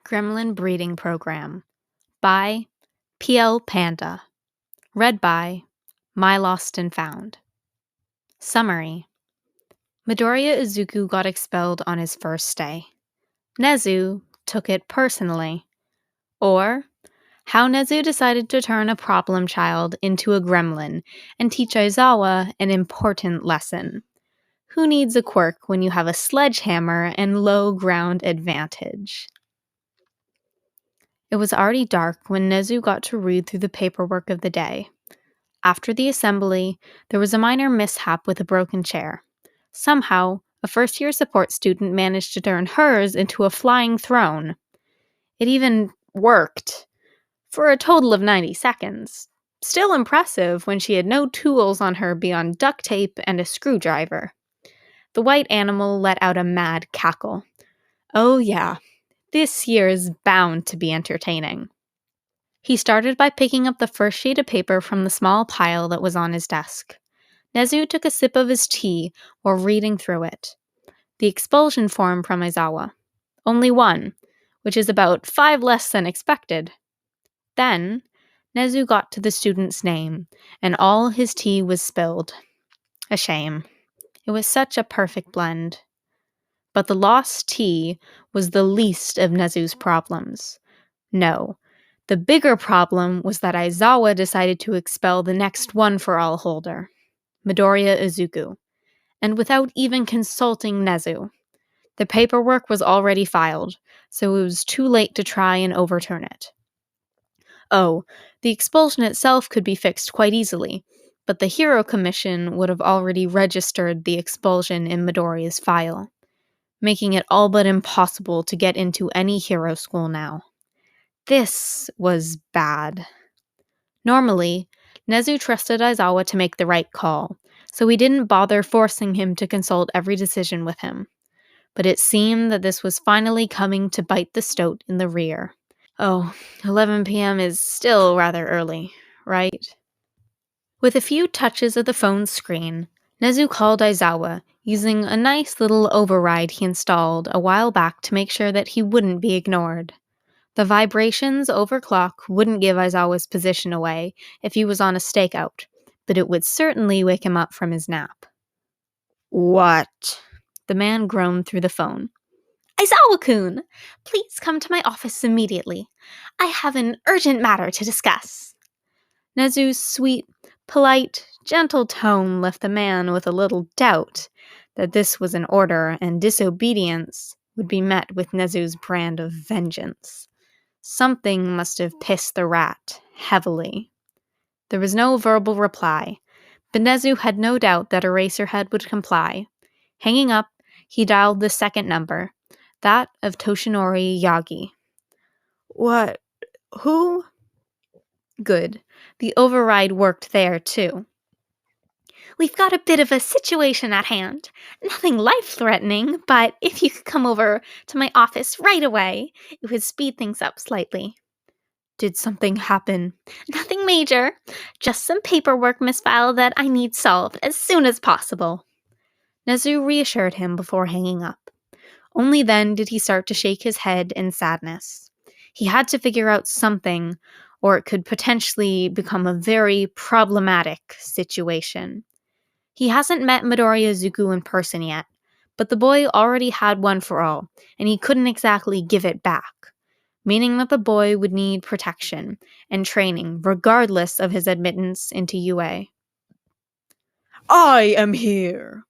Gremlin Breeding Program by P.L. Panda. Read by My Lost and Found. Summary: Midoriya Izuku got expelled on his first day. Nedzu took it personally. Or, how Nedzu decided to turn a problem child into a gremlin and teach Aizawa an important lesson. Who needs a quirk when you have a sledgehammer and low ground advantage? It was already dark when Nedzu got to read through the paperwork of the day. After the assembly, there was a minor mishap with a broken chair. Somehow, a first-year support student managed to turn hers into a flying throne. It even worked. For a total of 90 seconds. Still impressive when she had no tools on her beyond duct tape and a screwdriver. The white animal let out a mad cackle. Oh yeah, this year is bound to be entertaining. He started by picking up the first sheet of paper from the small pile that was on his desk. Nedzu took a sip of his tea while reading through it. The expulsion form from Aizawa. Only one, which is about 5 less than expected. Then, Nedzu got to the student's name, and all his tea was spilled. A shame. It was such a perfect blend. But the lost tea was the least of Nedzu's problems. No. The bigger problem was that Aizawa decided to expel the next one-for-all holder, Midoriya Izuku, and without even consulting Nedzu. The paperwork was already filed, so it was too late to try and overturn it. Oh, the expulsion itself could be fixed quite easily, but the Hero Commission would have already registered the expulsion in Midoriya's file, making it all but impossible to get into any hero school now. This was bad. Normally, Nedzu trusted Aizawa to make the right call, so he didn't bother forcing him to consult every decision with him. But it seemed that this was finally coming to bite the stoat in the rear. Oh, 11 p.m. is still rather early, right? With a few touches of the phone's screen, Nedzu called Aizawa, using a nice little override he installed a while back to make sure that he wouldn't be ignored. The vibrations overclock wouldn't give Aizawa's position away if he was on a stakeout, but it would certainly wake him up from his nap. What? The man groaned through the phone. Aizawa-kun, please come to my office immediately. I have an urgent matter to discuss. Nedzu's sweet, polite, gentle tone left the man with a little doubt that this was an order and disobedience would be met with Nedzu's brand of vengeance. Something must have pissed the rat heavily. There was no verbal reply, but Nedzu had no doubt that Eraserhead would comply. Hanging up, he dialed the second number, that of Toshinori Yagi. What? Who? Good. The override worked there, too. We've got a bit of a situation at hand. Nothing life-threatening, but if you could come over to my office right away, it would speed things up slightly. Did something happen? Nothing major. Just some paperwork misfiled that I need solved as soon as possible. Nedzu reassured him before hanging up. Only then did he start to shake his head in sadness. He had to figure out something, or it could potentially become a very problematic situation. He hasn't met Midoriya Izuku in person yet, but the boy already had one for all, and he couldn't exactly give it back, meaning that the boy would need protection and training regardless of his admittance into UA. I am here!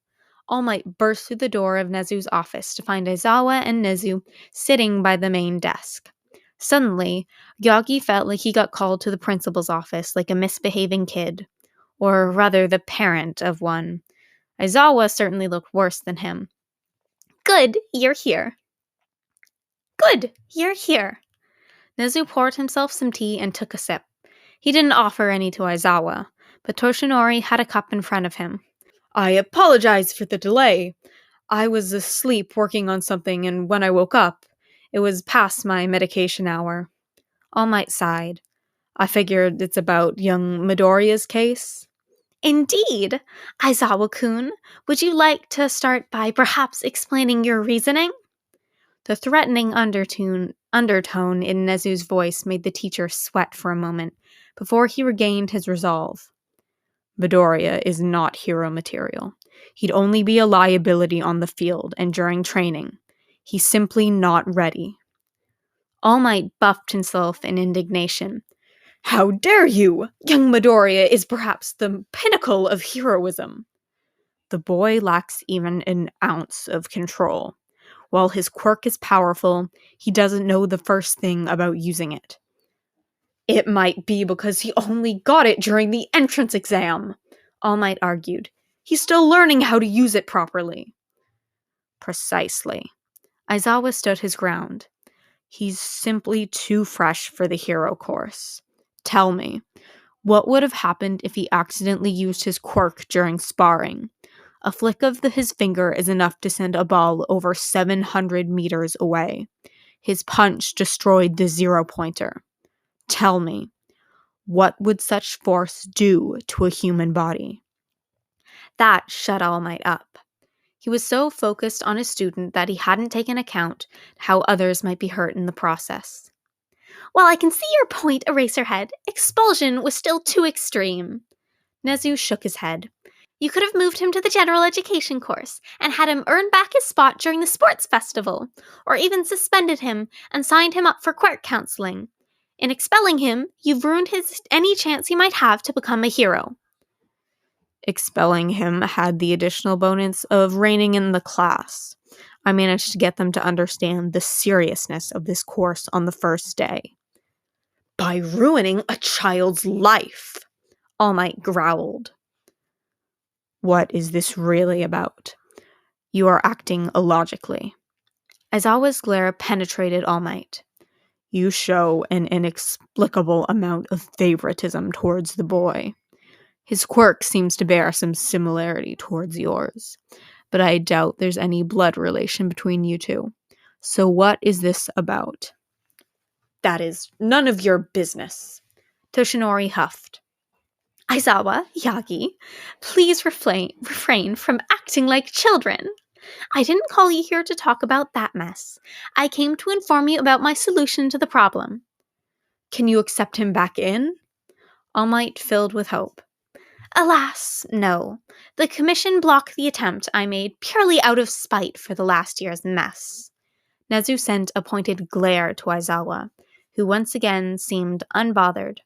All Might burst through the door of Nedzu's office to find Aizawa and Nedzu sitting by the main desk. Suddenly, Yagi felt like he got called to the principal's office like a misbehaving kid. Or rather, the parent of one. Aizawa certainly looked worse than him. Good, you're here. Good, you're here. Nedzu poured himself some tea and took a sip. He didn't offer any to Aizawa, but Toshinori had a cup in front of him. I apologize for the delay. I was asleep working on something, and when I woke up, it was past my medication hour. All Might sighed. I figured it's about young Midoriya's case. Indeed. Aizawa-kun, would you like to start by perhaps explaining your reasoning? The threatening undertone undertone in Nedzu's voice made the teacher sweat for a moment before he regained his resolve. Midoriya is not hero material. He'd only be a liability on the field and during training. He's simply not ready. All Might buffed himself in indignation. How dare you! Young Midoriya is perhaps the pinnacle of heroism. The boy lacks even an ounce of control. While his quirk is powerful, he doesn't know the first thing about using it. It might be because he only got it during the entrance exam, All Might argued. He's still learning how to use it properly. Precisely. Aizawa stood his ground. He's simply too fresh for the hero course. Tell me, what would have happened if he accidentally used his quirk during sparring? A flick of his finger is enough to send a ball over 700 meters away. His punch destroyed the zero-pointer. Tell me, what would such force do to a human body? That shut All Might up. He was so focused on his student that he hadn't taken account how others might be hurt in the process. While I can see your point, Eraserhead, expulsion was still too extreme. Nedzu shook his head. You could have moved him to the general education course and had him earn back his spot during the sports festival, or even suspended him and signed him up for quirk counseling. In expelling him, you've ruined any chance he might have to become a hero. Expelling him had the additional bonus of reigning in the class. I managed to get them to understand the seriousness of this course on the first day. By ruining a child's life, All Might growled. What is this really about? You are acting illogically. Aizawa's glare penetrated All Might. You show an inexplicable amount of favoritism towards the boy. His quirk seems to bear some similarity towards yours, but I doubt there's any blood relation between you two. So what is this about? That is none of your business, Toshinori huffed. Aizawa, Yagi, please refrain from acting like children. I didn't call you here to talk about that mess. I came to inform you about my solution to the problem. Can you accept him back in? All Might filled with hope. Alas, no. The commission blocked the attempt I made purely out of spite for the last year's mess. Nedzu sent a pointed glare to Aizawa, who once again seemed unbothered.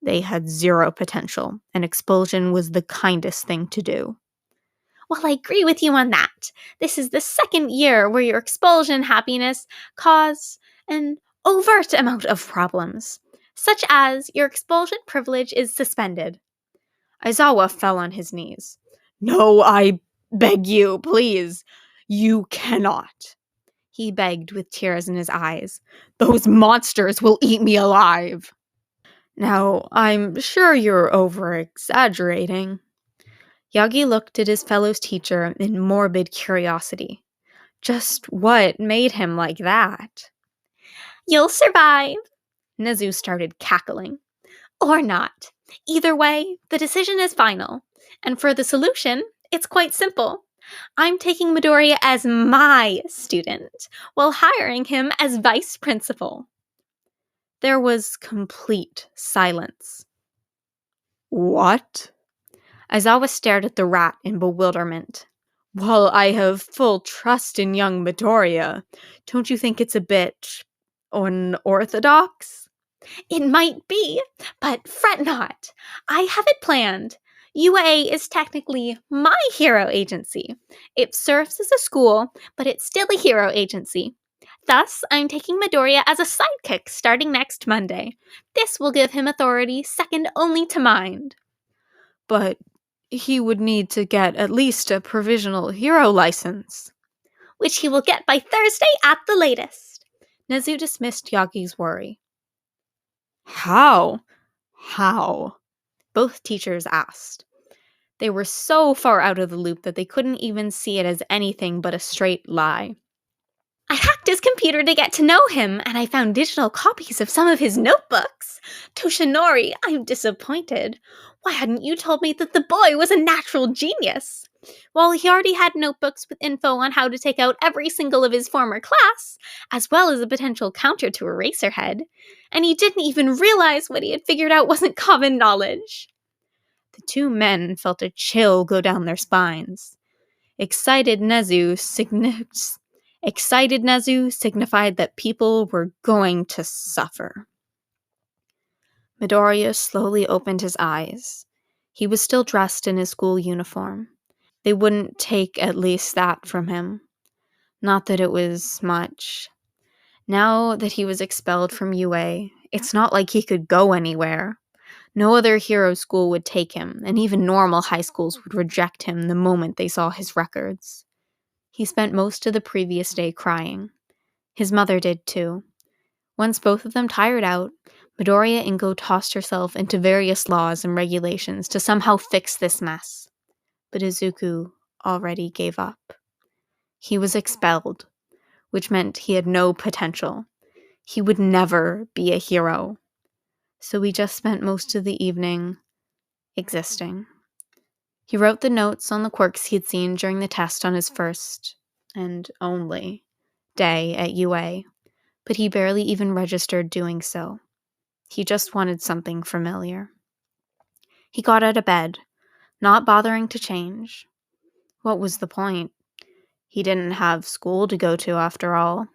They had zero potential, and expulsion was the kindest thing to do. Well, I agree with you on that. This is the second year where your expulsion happiness caused an overt amount of problems, such as your expulsion privilege is suspended. Aizawa fell on his knees. No, I beg you, please. You cannot. He begged with tears in his eyes. Those monsters will eat me alive. Now, I'm sure you're over-exaggerating. Yagi looked at his fellow teacher in morbid curiosity. Just what made him like that? You'll survive, Nedzu started cackling. Or not. Either way, the decision is final. And for the solution, it's quite simple. I'm taking Midoriya as my student, while hiring him as vice principal. There was complete silence. What? Aizawa stared at the rat in bewilderment. Well, I have full trust in young Midoriya. Don't you think it's a bit unorthodox? It might be, but fret not. I have it planned. UA is technically my hero agency. It serves as a school, but it's still a hero agency. Thus, I'm taking Midoriya as a sidekick starting next Monday. This will give him authority second only to mine. But he would need to get at least a provisional hero license. Which he will get by Thursday at the latest. Nedzu dismissed Yagi's worry. How? Both teachers asked. They were so far out of the loop that they couldn't even see it as anything but a straight lie. I hacked his computer to get to know him, and I found digital copies of some of his notebooks. Toshinori, I'm disappointed. Why hadn't you told me that the boy was a natural genius? Well, he already had notebooks with info on how to take out every single of his former class, as well as a potential counter to Eraserhead, and he didn't even realize what he had figured out wasn't common knowledge. The two men felt a chill go down their spines. Excited Nedzu signified that people were going to suffer. Midoriya slowly opened his eyes. He was still dressed in his school uniform. They wouldn't take at least that from him. Not that it was much. Now that he was expelled from UA, it's not like he could go anywhere. No other hero school would take him, and even normal high schools would reject him the moment they saw his records. He spent most of the previous day crying. His mother did too. Once both of them tired out, Midoriya Inko tossed herself into various laws and regulations to somehow fix this mess. But Izuku already gave up. He was expelled, which meant he had no potential. He would never be a hero. So he just spent most of the evening existing. He wrote the notes on the quirks he had seen during the test on his first, and only, day at UA, but he barely even registered doing so. He just wanted something familiar. He got out of bed, not bothering to change. What was the point? He didn't have school to go to after all.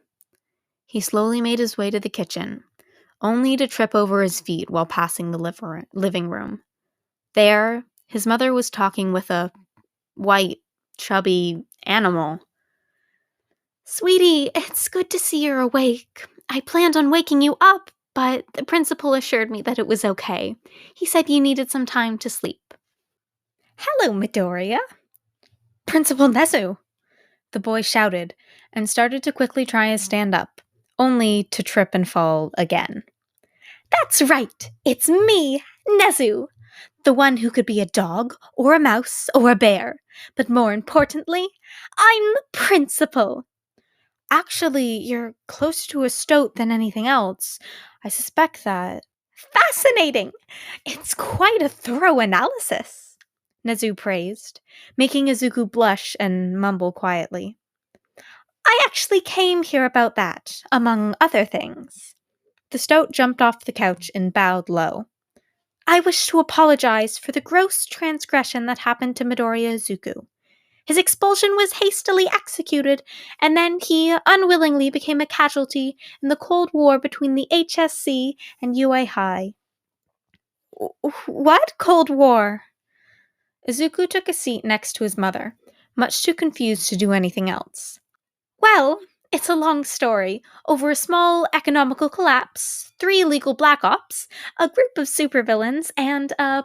He slowly made his way to the kitchen, only to trip over his feet while passing the living room. There, his mother was talking with a white, chubby animal. "Sweetie, it's good to see you're awake. I planned on waking you up, but the principal assured me that it was okay. He said you needed some time to sleep." "Hello, Midoriya." "Principal Nedzu," the boy shouted, and started to quickly try and stand up, only to trip and fall again. "That's right, it's me, Nedzu. The one who could be a dog, or a mouse, or a bear. But more importantly, I'm the principal." "Actually, you're closer to a stoat than anything else. I suspect that." "Fascinating! It's quite a thorough analysis," Nedzu praised, making Izuku blush and mumble quietly. "I actually came here about that, among other things." The stoat jumped off the couch and bowed low. "I wish to apologize for the gross transgression that happened to Midoriya Izuku. His expulsion was hastily executed, and then he unwillingly became a casualty in the Cold War between the HSC and UA High." "What Cold War?" Izuku took a seat next to his mother, much too confused to do anything else. "Well, it's a long story. Over a small economical collapse, 3 illegal black ops, a group of supervillains, and a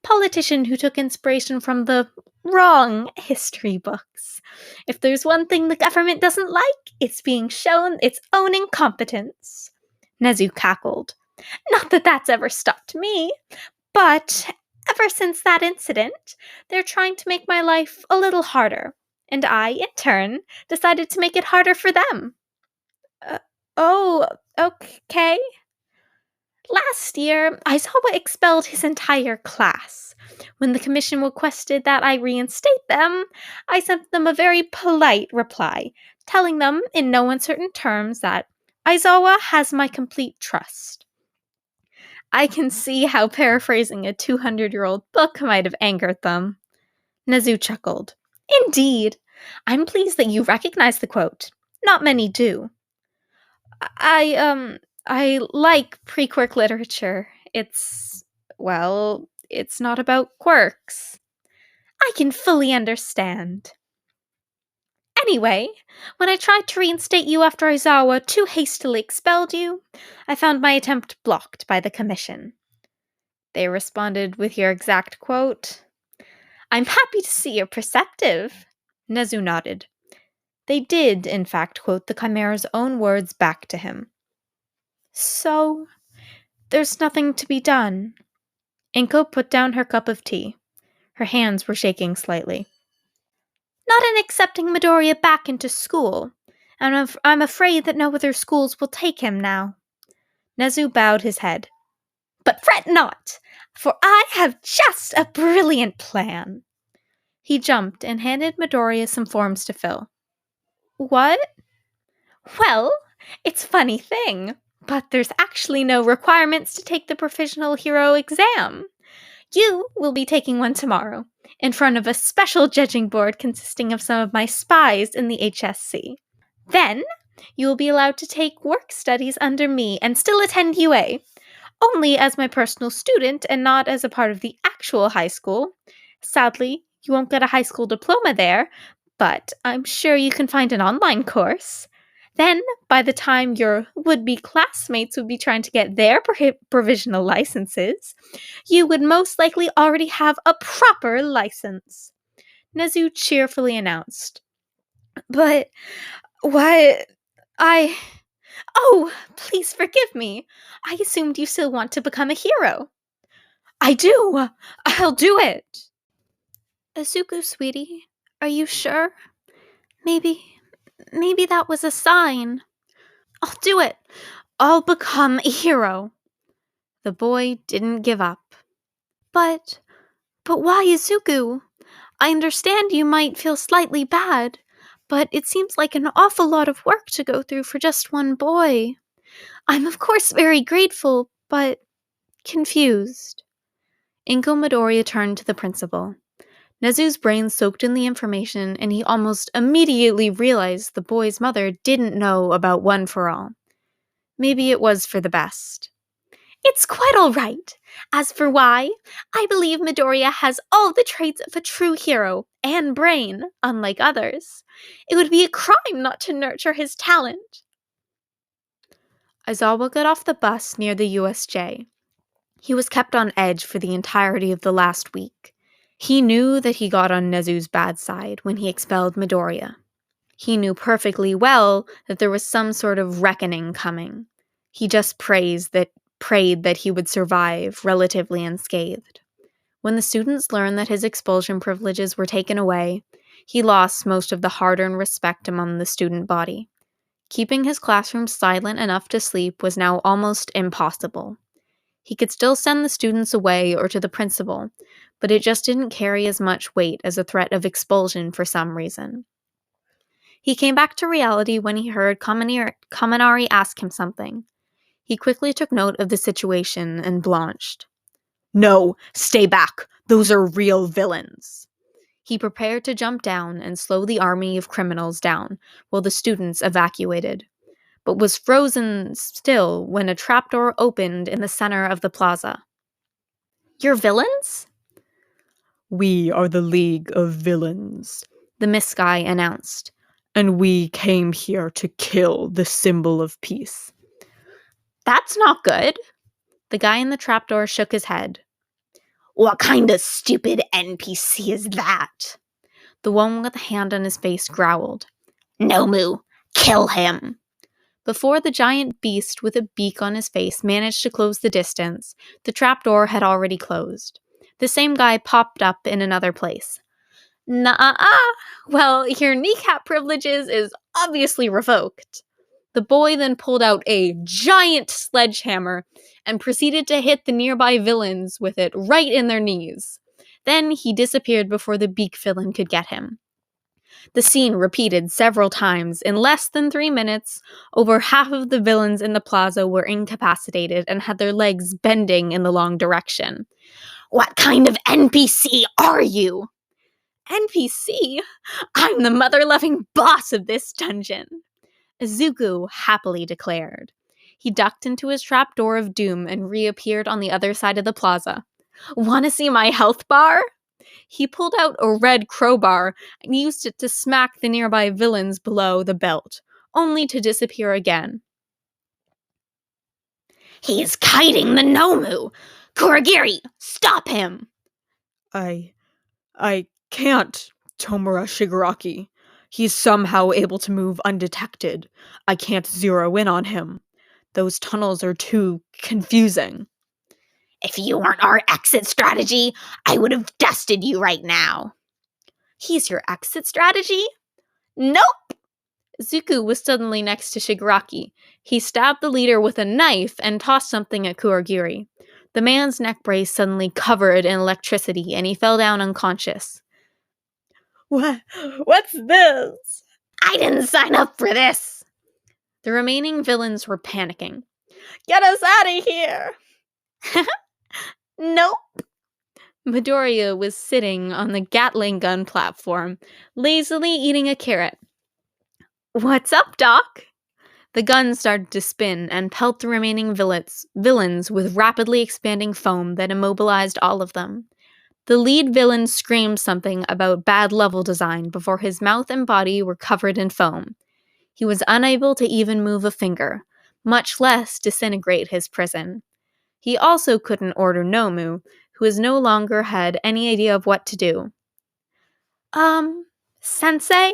politician who took inspiration from the wrong history books. If there's one thing the government doesn't like, it's being shown its own incompetence." Nedzu cackled. "Not that that's ever stopped me, but ever since that incident, they're trying to make my life a little harder. And I, in turn, decided to make it harder for them." Uh, oh, okay. "Last year, Aizawa expelled his entire class. When the commission requested that I reinstate them, I sent them a very polite reply, telling them in no uncertain terms that Aizawa has my complete trust." I can see how paraphrasing a 200-year-old book might have angered them. Nedzu chuckled. "Indeed. I'm pleased that you recognize the quote. Not many do." I like pre-quirk literature. It's not about quirks." "I can fully understand." "Anyway, when I tried to reinstate you after Aizawa too hastily expelled you, I found my attempt blocked by the commission." "They responded with your exact quote?" "I'm happy to see you're perceptive." Nedzu nodded. They did, in fact, quote the Chimera's own words back to him. "So, there's nothing to be done." Inko put down her cup of tea. Her hands were shaking slightly. "Not in accepting Midoriya back into school. And I'm afraid that no other schools will take him now." Nedzu bowed his head. "But fret not, for I have just a brilliant plan." He jumped and handed Midoriya some forms to fill. What? Well, it's a funny thing, but there's actually no requirements to take the professional hero exam. You will be taking one tomorrow, in front of a special judging board consisting of some of my spies in the HSC. Then, you will be allowed to take work studies under me and still attend UA, only as my personal student and not as a part of the actual high school. Sadly, you won't get a high school diploma there, but I'm sure you can find an online course. Then, by the time your would-be classmates would be trying to get their provisional licenses, you would most likely already have a proper license. Nedzu cheerfully announced. But what? Oh, please forgive me. I assumed you still want to become a hero. I do. I'll do it. Izuku, sweetie, are you sure? Maybe that was a sign. I'll do it. I'll become a hero. The boy didn't give up. But why Izuku? I understand you might feel slightly bad, but it seems like an awful lot of work to go through for just one boy. I'm of course very grateful, but confused. Inko Midoriya turned to the principal. Nezu's brain soaked in the information, and he almost immediately realized the boy's mother didn't know about One for All. Maybe it was for the best. It's quite all right. As for why, I believe Midoriya has all the traits of a true hero and brain, unlike others. It would be a crime not to nurture his talent. Aizawa got off the bus near the USJ. He was kept on edge for the entirety of the last week. He knew that he got on Nezu's bad side when he expelled Midoriya. He knew perfectly well that there was some sort of reckoning coming. He just prayed that he would survive relatively unscathed. When the students learned that his expulsion privileges were taken away, he lost most of the hard-earned respect among the student body. Keeping his classroom silent enough to sleep was now almost impossible. He could still send the students away or to the principal, but it just didn't carry as much weight as a threat of expulsion for some reason. He came back to reality when he heard Kaminari ask him something. He quickly took note of the situation and blanched. No, stay back. Those are real villains. He prepared to jump down and slow the army of criminals down while the students evacuated, but was frozen still when a trapdoor opened in the center of the plaza. You're villains? We are the League of Villains, the Mist Guy announced, and we came here to kill the symbol of peace. That's not good. The guy in the trapdoor shook his head. What kind of stupid NPC is that? The one with the hand on his face growled. Nomu, kill him! Before the giant beast with a beak on his face managed to close the distance, the trapdoor had already closed. The same guy popped up in another place. Nuh-uh. Well, your kneecap privileges is obviously revoked. The boy then pulled out a giant sledgehammer and proceeded to hit the nearby villains with it right in their knees. Then he disappeared before the beak villain could get him. The scene repeated several times. In less than 3 minutes, over half of the villains in the plaza were incapacitated and had their legs bending in the wrong direction. What kind of NPC are you? NPC? I'm the mother-loving boss of this dungeon. Izuku happily declared. He ducked into his trapdoor of doom and reappeared on the other side of the plaza. Want to see my health bar? He pulled out a red crowbar and used it to smack the nearby villains below the belt, only to disappear again. He's kiting the Nomu! Kurogiri, stop him! I can't, Tomura Shigaraki. He's somehow able to move undetected. I can't zero in on him. Those tunnels are too confusing. If you weren't our exit strategy, I would have dusted you right now. He's your exit strategy? Nope! Zuku was suddenly next to Shigaraki. He stabbed the leader with a knife and tossed something at Kurogiri. The man's neck brace suddenly covered in electricity and he fell down unconscious. What's this? I didn't sign up for this! The remaining villains were panicking. Get us out of here! Nope. Midoriya was sitting on the Gatling gun platform, lazily eating a carrot. What's up, Doc? The gun started to spin and pelt the remaining villains with rapidly expanding foam that immobilized all of them. The lead villain screamed something about bad level design before his mouth and body were covered in foam. He was unable to even move a finger, much less disintegrate his prison. He also couldn't order Nomu, who no longer had any idea of what to do. Sensei?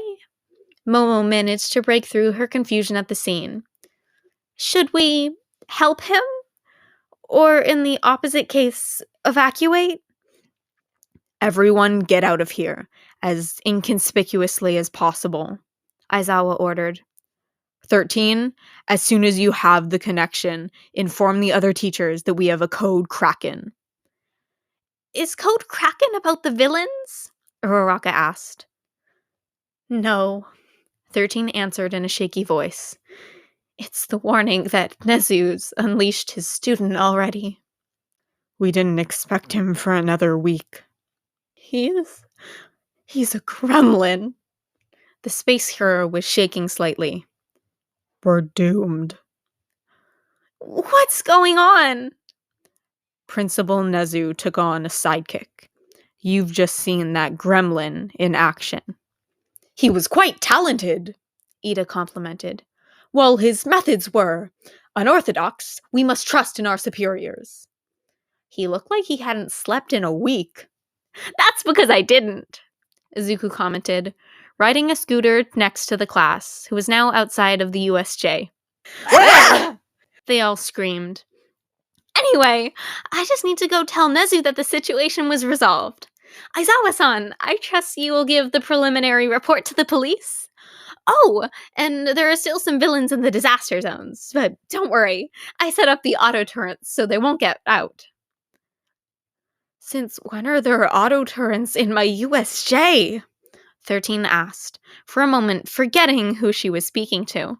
Momo managed to break through her confusion at the scene. Should we help him? Or in the opposite case, evacuate? Everyone get out of here, as inconspicuously as possible, Aizawa ordered. 13, as soon as you have the connection, inform the other teachers that we have a code Kraken. Is Code Kraken about the villains? Uraraka asked. No, 13 answered in a shaky voice. It's the warning that Nedzu's unleashed his student already. We didn't expect him for another week. He's a gremlin. The space hero was shaking slightly. We're doomed. What's going on? Principal Nedzu took on a sidekick. You've just seen that gremlin in action. He was quite talented, Ida complimented. Well, his methods were unorthodox. We must trust in our superiors. He looked like he hadn't slept in a week. That's because I didn't, Izuku commented, riding a scooter next to the class, who was now outside of the USJ. They all screamed. Anyway, I just need to go tell Nedzu that the situation was resolved. Aizawa-san, I trust you will give the preliminary report to the police? Oh, and there are still some villains in the disaster zones, but don't worry. I set up the auto turrets so they won't get out. Since when are there auto turrets in my USJ? 13 asked, for a moment forgetting who she was speaking to.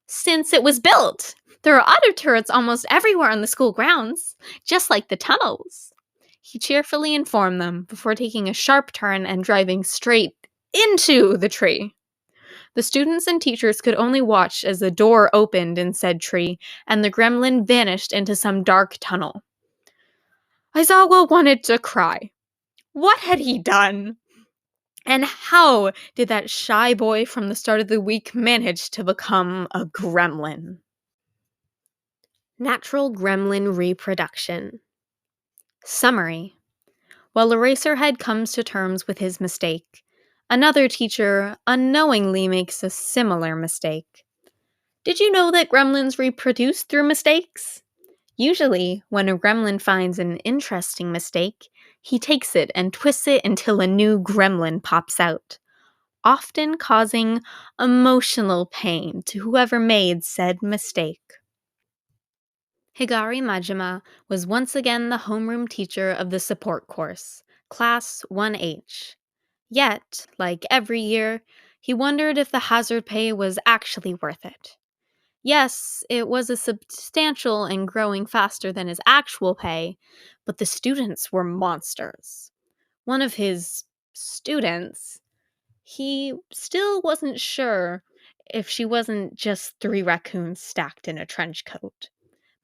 Since it was built! There are auto turrets almost everywhere on the school grounds, just like the tunnels. He cheerfully informed them before taking a sharp turn and driving straight into the tree. The students and teachers could only watch as the door opened in said tree and the gremlin vanished into some dark tunnel. Aizawa wanted to cry. What had he done? And how did that shy boy from the start of the week manage to become a gremlin? Natural gremlin reproduction. Summary. While Eraserhead comes to terms with his mistake, another teacher unknowingly makes a similar mistake. Did you know that gremlins reproduce through mistakes? Usually, when a gremlin finds an interesting mistake, he takes it and twists it until a new gremlin pops out, often causing emotional pain to whoever made said mistake. Higari Majima was once again the homeroom teacher of the support course, Class 1H. Yet, like every year, he wondered if the hazard pay was actually worth it. Yes, it was a substantial and growing faster than his actual pay, but the students were monsters. One of his students, he still wasn't sure if she wasn't just 3 raccoons stacked in a trench coat,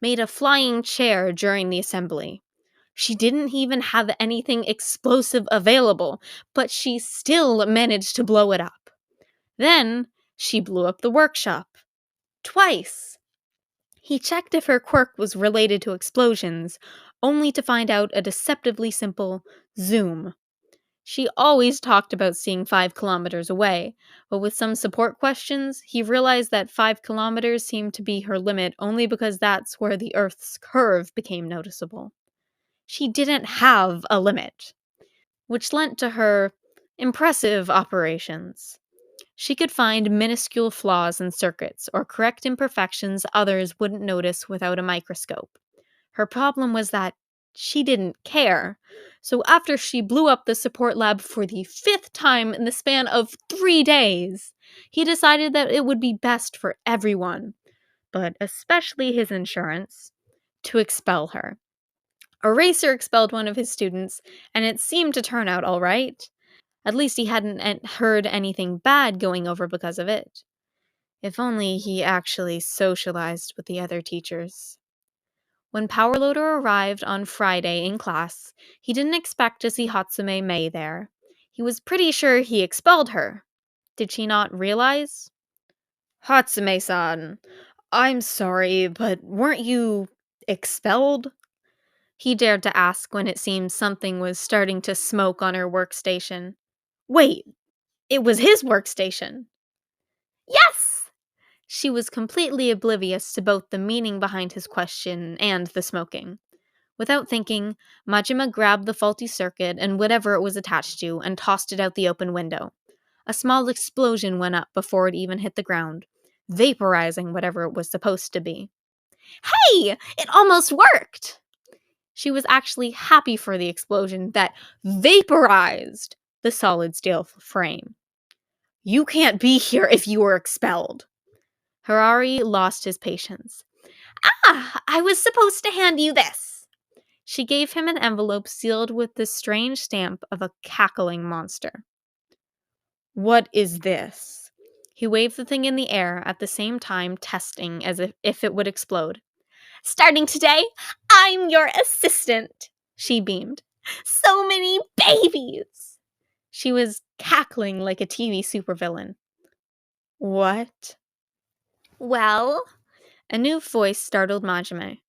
made a flying chair during the assembly. She didn't even have anything explosive available, but she still managed to blow it up. Then, she blew up the workshop. Twice. He checked if her quirk was related to explosions, only to find out a deceptively simple zoom. She always talked about seeing 5 kilometers away, but with some support questions, he realized that 5 kilometers seemed to be her limit only because that's where the Earth's curve became noticeable. She didn't have a limit, which lent to her impressive operations. She could find minuscule flaws in circuits or correct imperfections others wouldn't notice without a microscope. Her problem was that She didn't care. So after she blew up the support lab for the 5th time in the span of 3 days, he decided that it would be best for everyone, but especially his insurance, to expel her. Eraser expelled one of his students, and it seemed to turn out all right. At least he hadn't heard anything bad going over because of it. If only he actually socialized with the other teachers. When Powerloader arrived on Friday in class, he didn't expect to see Hatsume Mei there. He was pretty sure he expelled her. Did she not realize? "Hatsume-san, I'm sorry, but weren't you expelled?" He dared to ask when it seemed something was starting to smoke on her workstation. Wait, it was his workstation. Yes! She was completely oblivious to both the meaning behind his question and the smoking. Without thinking, Majima grabbed the faulty circuit and whatever it was attached to and tossed it out the open window. A small explosion went up before it even hit the ground, vaporizing whatever it was supposed to be. Hey! It almost worked! She was actually happy for the explosion that vaporized the solid steel frame. You can't be here if you were expelled. Harari lost his patience. I was supposed to hand you this. She gave him an envelope sealed with the strange stamp of a cackling monster. What is this? He waved the thing in the air, at the same time testing as if it would explode. Starting today, I'm your assistant, she beamed. So many babies! She was cackling like a TV supervillain. What? Well, a new voice startled Majime.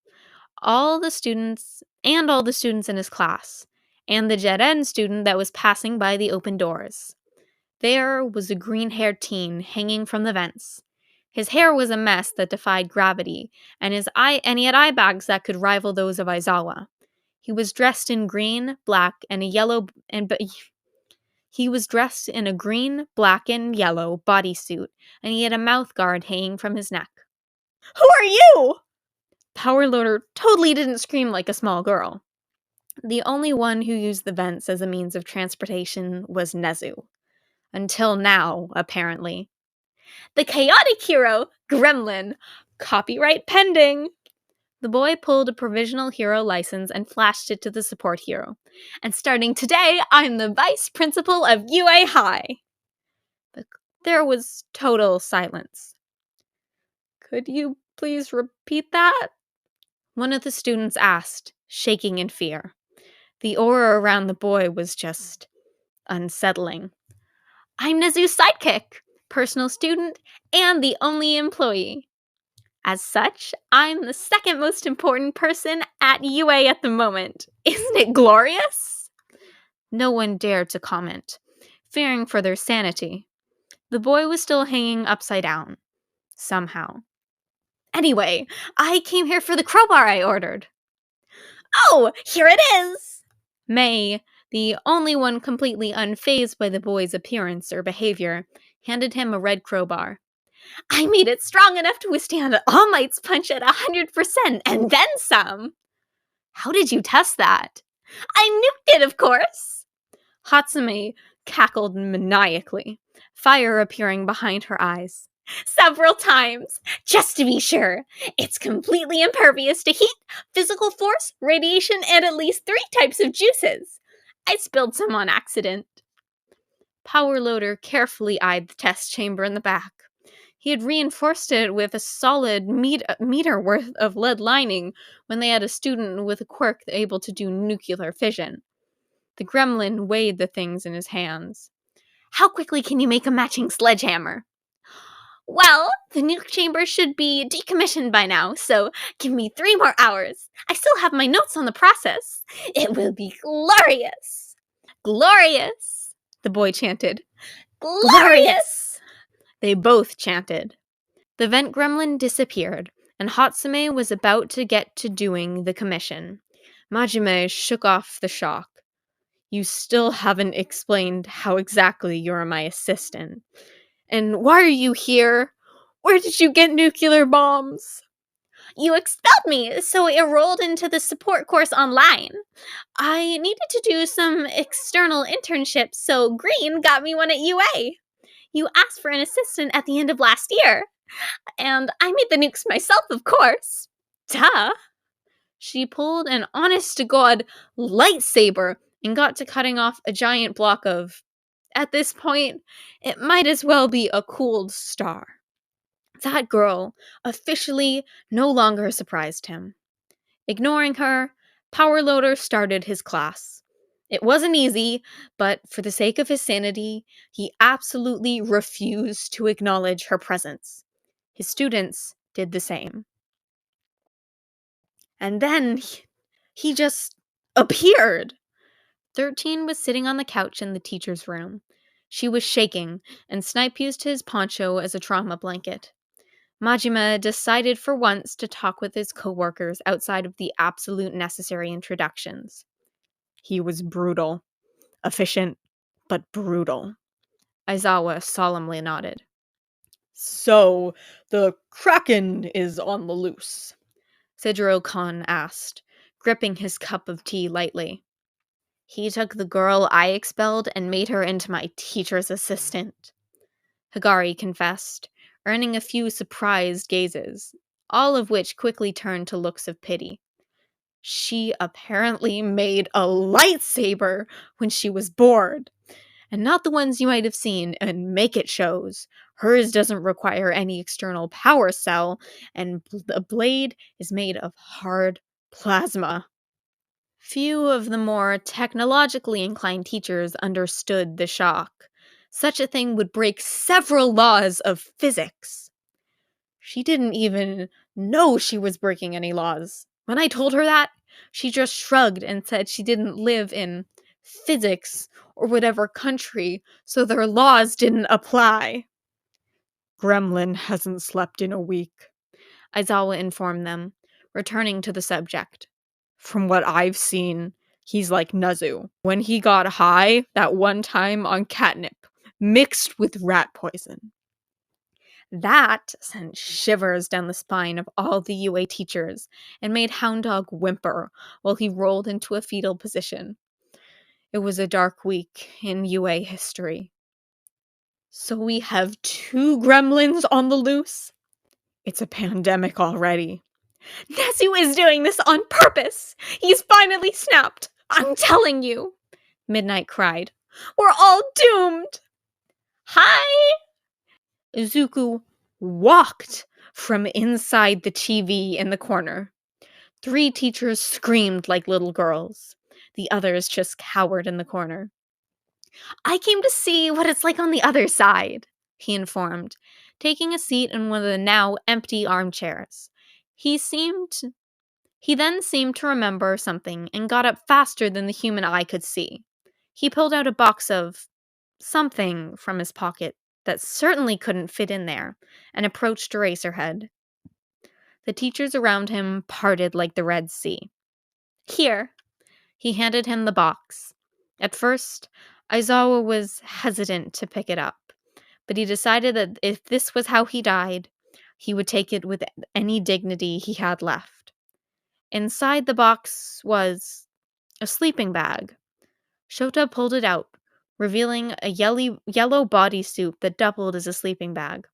All the students in his class, and the Jeren student that was passing by the open doors. There was a green-haired teen hanging from the vents. His hair was a mess that defied gravity, and he had eye bags that could rival those of Aizawa. He was dressed in green, black, and yellow bodysuit, and he had a mouth guard hanging from his neck. Who are you? Powerloader totally didn't scream like a small girl. The only one who used the vents as a means of transportation was Nedzu. Until now, apparently. The chaotic hero, Gremlin. Copyright pending. The boy pulled a provisional hero license and flashed it to the support hero. And starting today, I'm the vice principal of UA High. There was total silence. Could you please repeat that? One of the students asked, shaking in fear. The aura around the boy was just unsettling. I'm Nedzu's sidekick, personal student, and the only employee. As such, I'm the second most important person at UA at the moment. Isn't it glorious? No one dared to comment, fearing for their sanity. The boy was still hanging upside down, somehow. Anyway, I came here for the crowbar I ordered. Oh, here it is! May, the only one completely unfazed by the boy's appearance or behavior, handed him a red crowbar. I made it strong enough to withstand All Might's punch at 100% and then some. How did you test that? I nuked it, of course. Hatsume cackled maniacally, fire appearing behind her eyes. Several times, just to be sure. It's completely impervious to heat, physical force, radiation, and at least 3 types of juices. I spilled some on accident. Powerloader carefully eyed the test chamber in the back. He had reinforced it with a solid meter worth of lead lining when they had a student with a quirk able to do nuclear fission. The gremlin weighed the things in his hands. How quickly can you make a matching sledgehammer? Well, the nuke chamber should be decommissioned by now, so give me 3 more hours. I still have my notes on the process. It will be glorious. Glorious, the boy chanted. Glorious! They both chanted. The vent gremlin disappeared, and Hatsume was about to get to doing the commission. Majime shook off the shock. You still haven't explained how exactly you're my assistant. And why are you here? Where did you get nuclear bombs? You expelled me, so I enrolled into the support course online. I needed to do some external internships, so Green got me one at UA. You asked for an assistant at the end of last year, and I made the nukes myself, of course. Duh. She pulled an honest-to-God lightsaber and got to cutting off a giant block of, at this point, it might as well be a cooled star. That girl officially no longer surprised him. Ignoring her, Powerloader started his class. It wasn't easy, but for the sake of his sanity, he absolutely refused to acknowledge her presence. His students did the same. And then he just appeared. 13 was sitting on the couch in the teacher's room. She was shaking, and Snipe used his poncho as a trauma blanket. Majima decided for once to talk with his coworkers outside of the absolute necessary introductions. He was brutal. Efficient, but brutal. Aizawa solemnly nodded. So, the Kraken is on the loose? Sejiro-kan asked, gripping his cup of tea lightly. He took the girl I expelled and made her into my teacher's assistant, Hagari confessed, earning a few surprised gazes, all of which quickly turned to looks of pity. She apparently made a lightsaber when she was bored, and not the ones you might have seen in Make It shows. Hers doesn't require any external power cell, and the blade is made of hard plasma. Few of the more technologically inclined teachers understood the shock. Such a thing would break several laws of physics. She didn't even know she was breaking any laws. When I told her that, she just shrugged and said she didn't live in physics or whatever country, so their laws didn't apply. Gremlin hasn't slept in a week, Aizawa informed them, returning to the subject. From what I've seen, he's like Nedzu. When he got high that one time on catnip, mixed with rat poison. That sent shivers down the spine of all the UA teachers and made Hound Dog whimper while he rolled into a fetal position. It was a dark week in UA history. So we have 2 gremlins on the loose? It's a pandemic already. Nedzu is doing this on purpose! He's finally snapped! I'm telling you! Midnight cried. We're all doomed! Hi! Izuku walked from inside the TV in the corner. 3 teachers screamed like little girls. The others just cowered in the corner. I came to see what it's like on the other side, he informed, taking a seat in one of the now empty armchairs. He then seemed to remember something and got up faster than the human eye could see. He pulled out a box of something from his pocket that certainly couldn't fit in there and approached Eraserhead. The teachers around him parted like the Red Sea. Here. He handed him the box. At first, Aizawa was hesitant to pick it up, but he decided that if this was how he died, he would take it with any dignity he had left. Inside the box was a sleeping bag. Shota pulled it out, revealing a yellow bodysuit that doubled as a sleeping bag.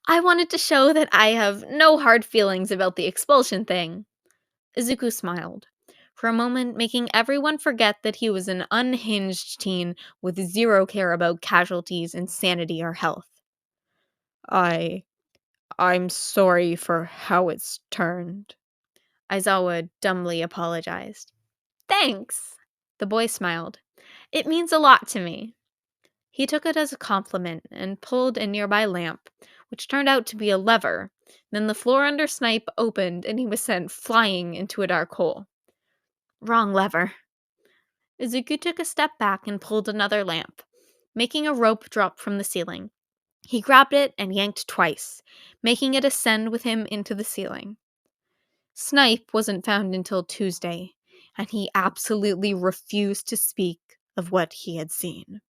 I wanted to show that I have no hard feelings about the expulsion thing. Izuku smiled, for a moment making everyone forget that he was an unhinged teen with zero care about casualties, insanity, or health. I'm sorry for how it's turned. Aizawa dumbly apologized. Thanks, the boy smiled. It means a lot to me. He took it as a compliment and pulled a nearby lamp, which turned out to be a lever. Then the floor under Snipe opened and he was sent flying into a dark hole. Wrong lever. Izuku took a step back and pulled another lamp, making a rope drop from the ceiling. He grabbed it and yanked twice, making it ascend with him into the ceiling. Snipe wasn't found until Tuesday, and he absolutely refused to speak of what he had seen.